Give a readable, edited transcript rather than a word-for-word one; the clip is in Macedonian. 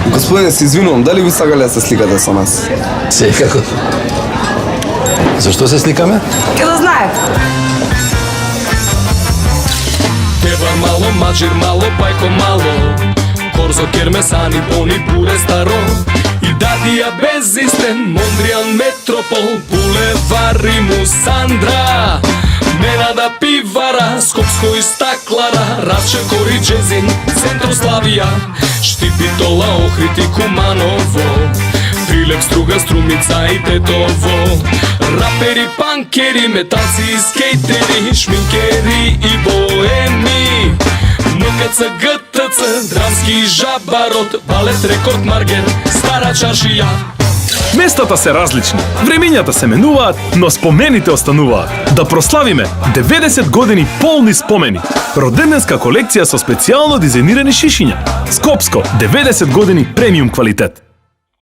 Господине, се извинувам, дали ви сакале да се сликате со нас? Секако. Зашто се сликаме? Ке да знае. Тева мало, маджир мало, пајко мало. Корзо, кермесани, бони, буре, старо. И дадија безистен, Мондриан, Метропол, Булевар, Риму, Сандра. Ненада пивара, Скопско и Стаклара, Равче, Кориджезин, Центрославија, Штипитола, Охрид и Куманово, Прилеп, Струга, Струмица и Тетово. Рапери, панкери, металци и скейтери, шминкери и боеми. НКЦ, ГТЦ, драмски жабарот, балет, рекорд, маргер, стара чаршија. Местата се различни, времењата се менуваат, но спомените остануваат. Да прославиме 90 години полни спомени. Роденденска колекција со специјално дизајнирани шишиња. Скопско, 90 години премиум квалитет.